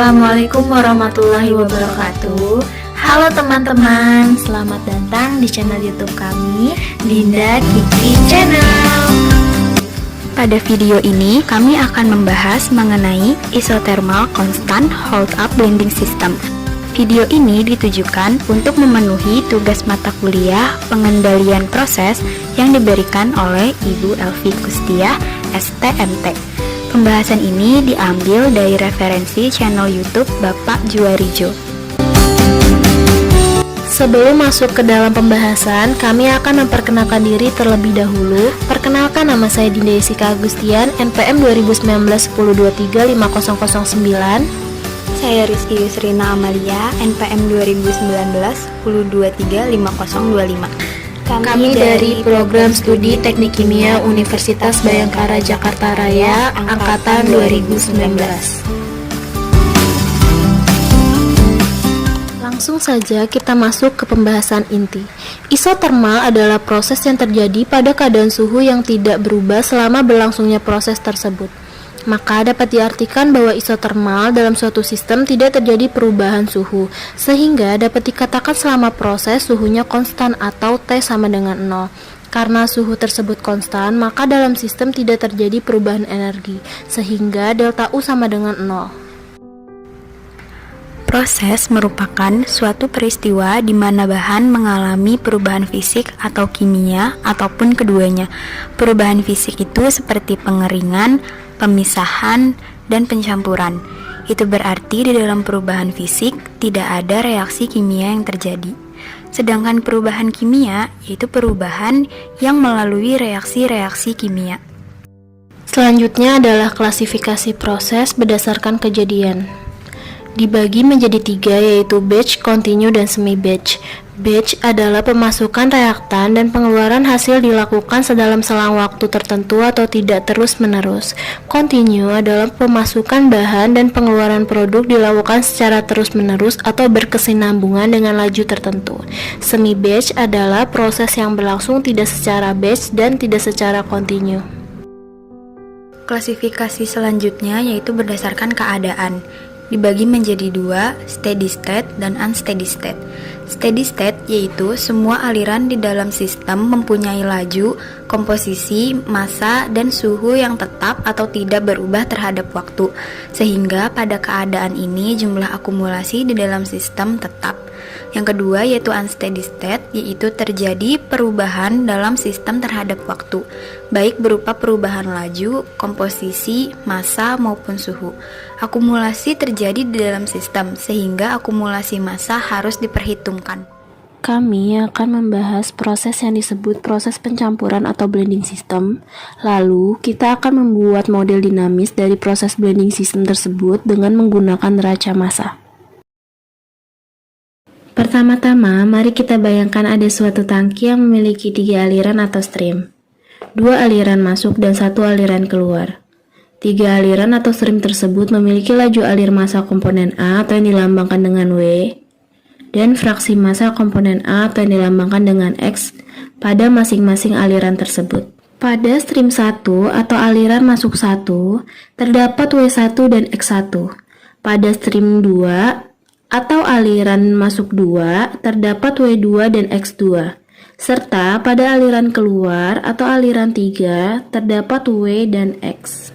Assalamualaikum warahmatullahi wabarakatuh. Halo teman-teman, selamat datang di channel YouTube kami, Dinda Kiki Channel. Pada video ini, kami akan membahas mengenai isothermal constant hold up blending system. Video ini ditujukan untuk memenuhi tugas mata kuliah pengendalian proses yang diberikan oleh Ibu Elvi Kustiah, STMT. Pembahasan ini diambil dari referensi channel YouTube Bapak Juarijo. Sebelum masuk ke dalam pembahasan, kami akan memperkenalkan diri terlebih dahulu. Perkenalkan, nama saya Dinda Jessica Agustian, NPM 2019-1023-5009. Saya Rizky Yusrina Amalia, NPM 2019-1023-5025. Kami dari Program Studi Teknik Kimia Universitas Bhayangkara Jakarta Raya, Angkatan 2019. Langsung saja kita masuk ke pembahasan inti. Isothermal adalah proses yang terjadi pada keadaan suhu yang tidak berubah selama berlangsungnya proses tersebut. Maka dapat diartikan bahwa isothermal dalam suatu sistem tidak terjadi perubahan suhu, sehingga dapat dikatakan selama proses suhunya konstan atau T sama dengan 0. Karena suhu tersebut konstan, maka dalam sistem tidak terjadi perubahan energi, sehingga delta U sama dengan 0. Proses merupakan suatu peristiwa di mana bahan mengalami perubahan fisik atau kimia ataupun keduanya. Perubahan fisik itu seperti pengeringan, pemisahan, dan pencampuran. Itu berarti di dalam perubahan fisik tidak ada reaksi kimia yang terjadi. Sedangkan perubahan kimia yaitu perubahan yang melalui reaksi-reaksi kimia. Selanjutnya adalah klasifikasi proses berdasarkan kejadian. Dibagi menjadi 3, yaitu batch, continue, dan semi-batch. Batch adalah pemasukan reaktan dan pengeluaran hasil dilakukan sedalam selang waktu tertentu atau tidak terus-menerus. Continue adalah pemasukan bahan dan pengeluaran produk dilakukan secara terus-menerus atau berkesinambungan dengan laju tertentu. Semi-batch adalah proses yang berlangsung tidak secara batch dan tidak secara continue. Klasifikasi selanjutnya yaitu berdasarkan keadaan. Dibagi menjadi 2, steady state dan unsteady state. Steady state yaitu semua aliran di dalam sistem mempunyai laju, komposisi, massa, dan suhu yang tetap atau tidak berubah terhadap waktu, sehingga pada keadaan ini jumlah akumulasi di dalam sistem tetap. Yang kedua yaitu unsteady state, yaitu terjadi perubahan dalam sistem terhadap waktu, baik berupa perubahan laju, komposisi, massa, maupun suhu. Akumulasi terjadi di dalam sistem, sehingga akumulasi massa harus diperhitungkan. Kami akan membahas proses yang disebut proses pencampuran atau blending system. Lalu, kita akan membuat model dinamis dari proses blending system tersebut dengan menggunakan neraca massa. Pertama-tama, mari kita bayangkan ada suatu tangki yang memiliki 3 aliran atau stream. 2 aliran masuk dan 1 aliran keluar. 3 aliran atau stream tersebut memiliki laju alir massa komponen A atau yang dilambangkan dengan W, dan fraksi massa komponen A atau yang dilambangkan dengan X pada masing-masing aliran tersebut. Pada stream 1 atau aliran masuk 1, terdapat W1 dan X1. Pada stream 2 atau aliran masuk 2, terdapat W2 dan X2. Serta pada aliran keluar atau aliran 3, terdapat W dan X.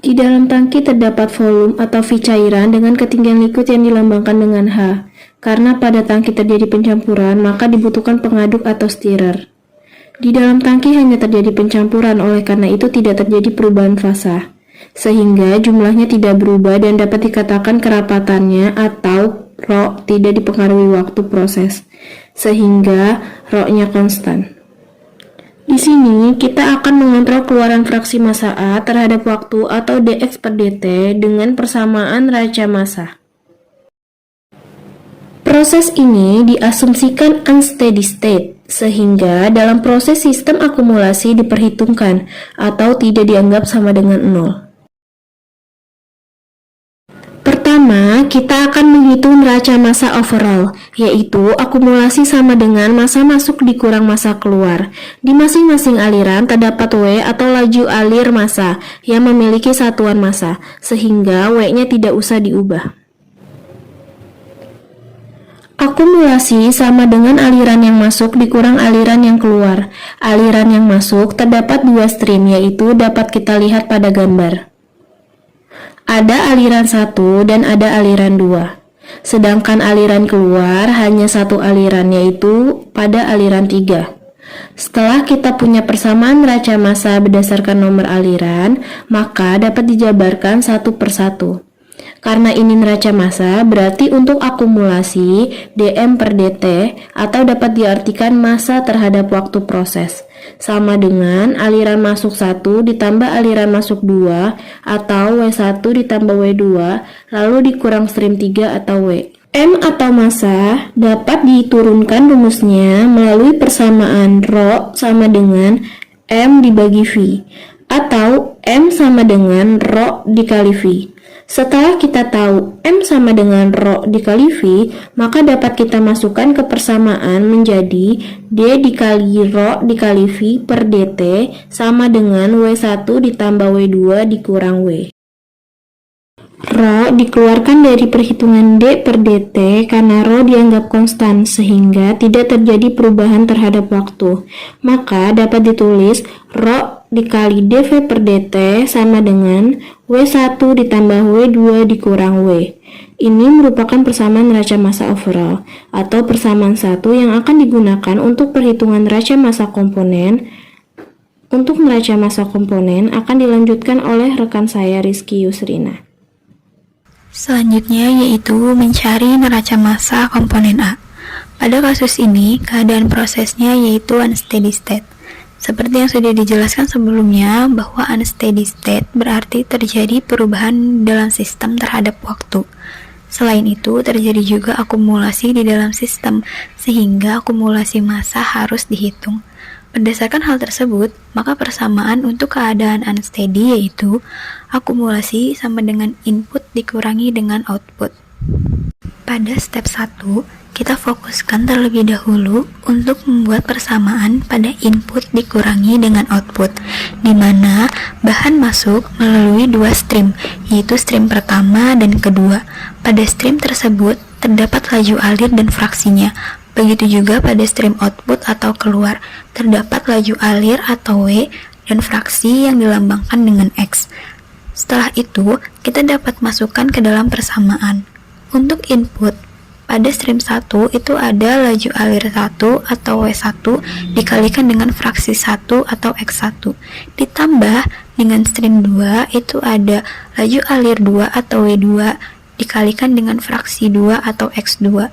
Di dalam tangki terdapat volume atau V cairan dengan ketinggian liquid yang dilambangkan dengan H. Karena pada tangki terjadi pencampuran, maka dibutuhkan pengaduk atau stirrer. Di dalam tangki hanya terjadi pencampuran, oleh karena itu tidak terjadi perubahan fasa, sehingga jumlahnya tidak berubah dan dapat dikatakan kerapatannya atau ρ tidak dipengaruhi waktu proses, sehingga ρ-nya konstan. Di sini kita akan mengontrol keluaran fraksi massa A terhadap waktu atau dx per dt dengan persamaan neraca massa. Proses ini diasumsikan unsteady state, sehingga dalam proses sistem akumulasi diperhitungkan atau tidak dianggap sama dengan 0. Pertama, kita akan menghitung neraca massa overall, yaitu akumulasi sama dengan massa masuk dikurang massa keluar. Di masing-masing aliran terdapat W atau laju alir massa yang memiliki satuan massa, sehingga W-nya tidak usah diubah. Akumulasi sama dengan aliran yang masuk dikurang aliran yang keluar. Aliran yang masuk terdapat dua stream, yaitu dapat kita lihat pada gambar. Ada aliran 1 dan ada aliran 2. Sedangkan aliran keluar hanya satu aliran, yaitu pada aliran 3. Setelah kita punya persamaan neraca massa berdasarkan nomor aliran, maka dapat dijabarkan satu per satu. Karena ini neraca massa, berarti untuk akumulasi dm per dt atau dapat diartikan massa terhadap waktu proses sama dengan aliran masuk 1 ditambah aliran masuk 2 atau W1 ditambah W2 lalu dikurang stream 3 atau W. M atau massa dapat diturunkan rumusnya melalui persamaan ρ sama dengan M dibagi V atau M sama dengan ρ dikali V. Setelah kita tahu M sama dengan ρ dikali V, maka dapat kita masukkan ke persamaan menjadi D dikali ρ dikali V per dt sama dengan W1 ditambah W2 dikurang W. Ρ dikeluarkan dari perhitungan D per dt karena ρ dianggap konstan sehingga tidak terjadi perubahan terhadap waktu. Maka dapat ditulis ρ dikali dv per dt sama dengan W1 ditambah W2 dikurang W. Ini merupakan persamaan neraca massa overall atau persamaan satu yang akan digunakan untuk perhitungan neraca massa komponen. Untuk neraca massa komponen akan dilanjutkan oleh rekan saya Rizky Yusrina. Selanjutnya yaitu mencari neraca massa komponen A. Pada kasus ini, keadaan prosesnya yaitu unsteady state. Seperti yang sudah dijelaskan sebelumnya, bahwa unsteady state berarti terjadi perubahan dalam sistem terhadap waktu. Selain itu, terjadi juga akumulasi di dalam sistem, sehingga akumulasi massa harus dihitung. Berdasarkan hal tersebut, maka persamaan untuk keadaan unsteady yaitu akumulasi sama dengan input dikurangi dengan output. Pada step 1, kita fokuskan terlebih dahulu untuk membuat persamaan pada input dikurangi dengan output, di mana bahan masuk melalui dua stream, yaitu stream pertama dan kedua. Pada stream tersebut terdapat laju alir dan fraksinya. Begitu juga pada stream output atau keluar, terdapat laju alir atau W dan fraksi yang dilambangkan dengan X. Setelah itu, kita dapat masukkan ke dalam persamaan. Untuk input, pada stream 1 itu ada laju alir 1 atau W1 dikalikan dengan fraksi 1 atau X1. Ditambah dengan stream 2 itu ada laju alir 2 atau W2 dikalikan dengan fraksi 2 atau X2.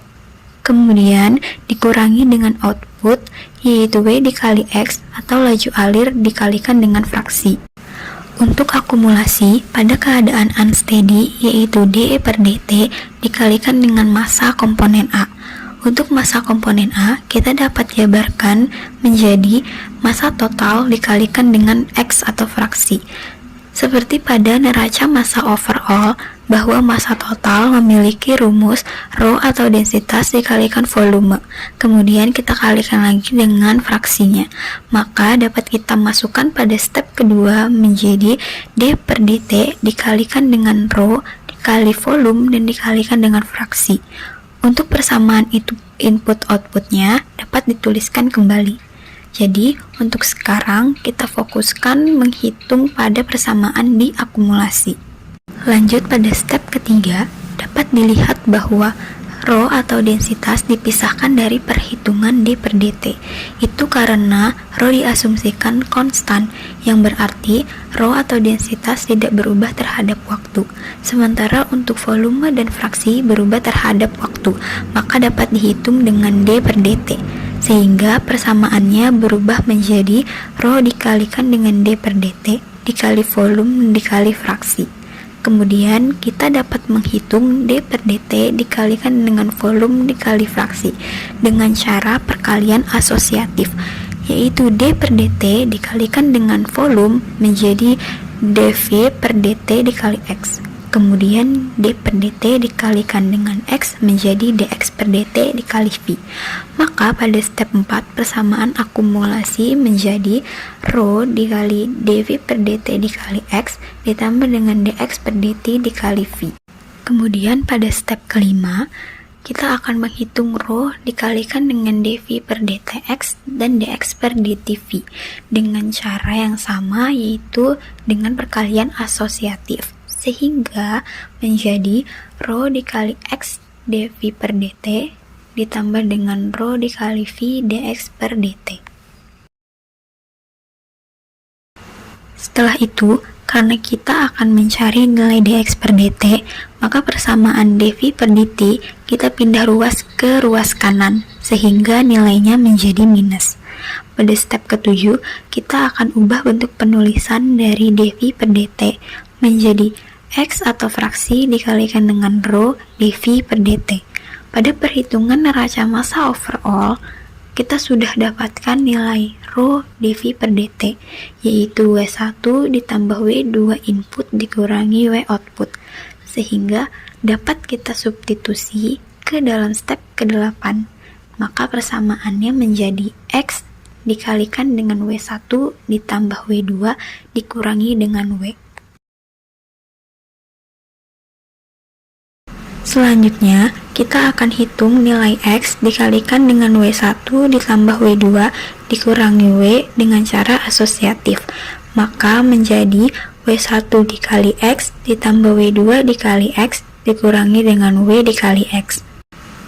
Kemudian dikurangi dengan output yaitu W dikali X atau laju alir dikalikan dengan fraksi. Untuk akumulasi pada keadaan unsteady yaitu dE per dt dikalikan dengan massa komponen A. Untuk massa komponen A kita dapat jabarkan menjadi massa total dikalikan dengan X atau fraksi. Seperti pada neraca massa overall, bahwa massa total memiliki rumus ρ atau densitas dikalikan volume. Kemudian kita kalikan lagi dengan fraksinya. Maka dapat kita masukkan pada step kedua menjadi D per dt dikalikan dengan ρ dikali volume dan dikalikan dengan fraksi. Untuk persamaan itu input outputnya dapat dituliskan kembali. Jadi, untuk sekarang kita fokuskan menghitung pada persamaan di akumulasi. Lanjut pada step ketiga, dapat dilihat bahwa ρ atau densitas dipisahkan dari perhitungan D per dt. Itu karena ρ diasumsikan konstan, yang berarti ρ atau densitas tidak berubah terhadap waktu. Sementara untuk volume dan fraksi berubah terhadap waktu, maka dapat dihitung dengan D per dt. Sehingga persamaannya berubah menjadi ρ dikalikan dengan D per dt dikali volume dikali fraksi. Kemudian kita dapat menghitung D per dt dikalikan dengan volume dikali fraksi dengan cara perkalian asosiatif, yaitu D per dt dikalikan dengan volume menjadi dV per dt dikali X. Kemudian D per dt dikalikan dengan X menjadi dx per dt dikali V. Maka pada step 4 persamaan akumulasi menjadi ρ dikali dV per dt dikali X ditambah dengan dx per dt dikali V. Kemudian pada step kelima kita akan menghitung rho dikalikan dengan dv per dtx dan dx per dtv dengan cara yang sama, yaitu dengan perkalian asosiatif, sehingga menjadi rho dikali x dv per dt ditambah dengan rho dikali v dx per dt. Setelah itu, karena kita akan mencari nilai dx per dt, maka persamaan dv per dt kita pindah ruas ke ruas kanan, sehingga nilainya menjadi minus. Pada step ke-7, kita akan ubah bentuk penulisan dari dv per dt menjadi x atau fraksi dikalikan dengan rho dv per dt. Pada perhitungan neraca massa overall, kita sudah dapatkan nilai rho dv per dt, yaitu W1 ditambah W2 input dikurangi W output, sehingga dapat kita substitusi ke dalam step ke-8. Maka persamaannya menjadi X dikalikan dengan W1 ditambah W2 dikurangi dengan W. Selanjutnya, kita akan hitung nilai X dikalikan dengan W1 ditambah W2 dikurangi W dengan cara asosiatif. Maka menjadi W1 dikali X ditambah W2 dikali X dikurangi dengan W dikali X.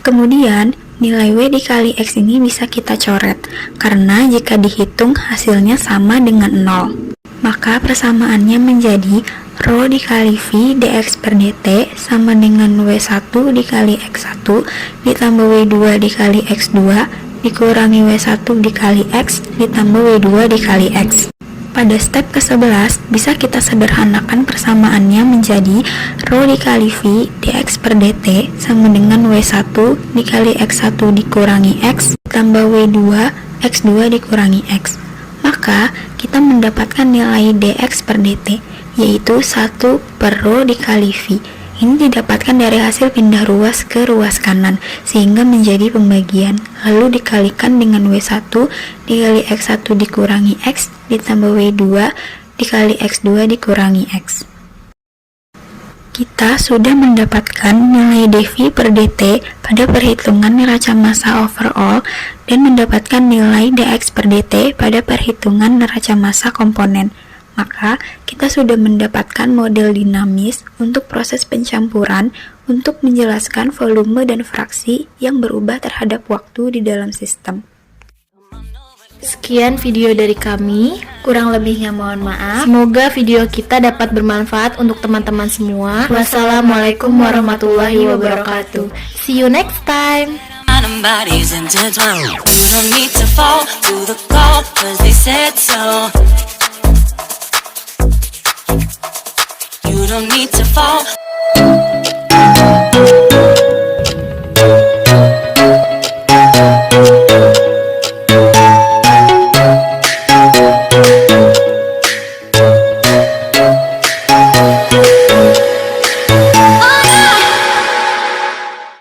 Kemudian, nilai W dikali X ini bisa kita coret, karena jika dihitung hasilnya sama dengan 0. Maka persamaannya menjadi rho dikali V dx per dt sama dengan W1 dikali X1 ditambah W2 dikali X2 dikurangi W1 dikali X ditambah W2 dikali X. Pada step ke-11, bisa kita sederhanakan persamaannya menjadi rho dikali V dx per dt sama dengan W1 dikali X1 dikurangi X ditambah W2 X2 dikurangi X. Maka, kita mendapatkan nilai dx per dt, yaitu 1 per rho dikali V. Ini didapatkan dari hasil pindah ruas ke ruas kanan, sehingga menjadi pembagian, lalu dikalikan dengan W1 dikali X1 dikurangi X, ditambah W2 dikali X2 dikurangi X. Kita sudah mendapatkan nilai dv per dt pada perhitungan neraca massa overall dan mendapatkan nilai dx per dt pada perhitungan neraca massa komponen. Maka, kita sudah mendapatkan model dinamis untuk proses pencampuran untuk menjelaskan volume dan fraksi yang berubah terhadap waktu di dalam sistem. Sekian video dari kami. Kurang lebihnya mohon maaf. Semoga video kita dapat bermanfaat untuk teman-teman semua. Wassalamualaikum warahmatullahi wabarakatuh. See you next time. Bodies intertwined. You don't need to fall to the call, 'cause they said so. You don't need to fall.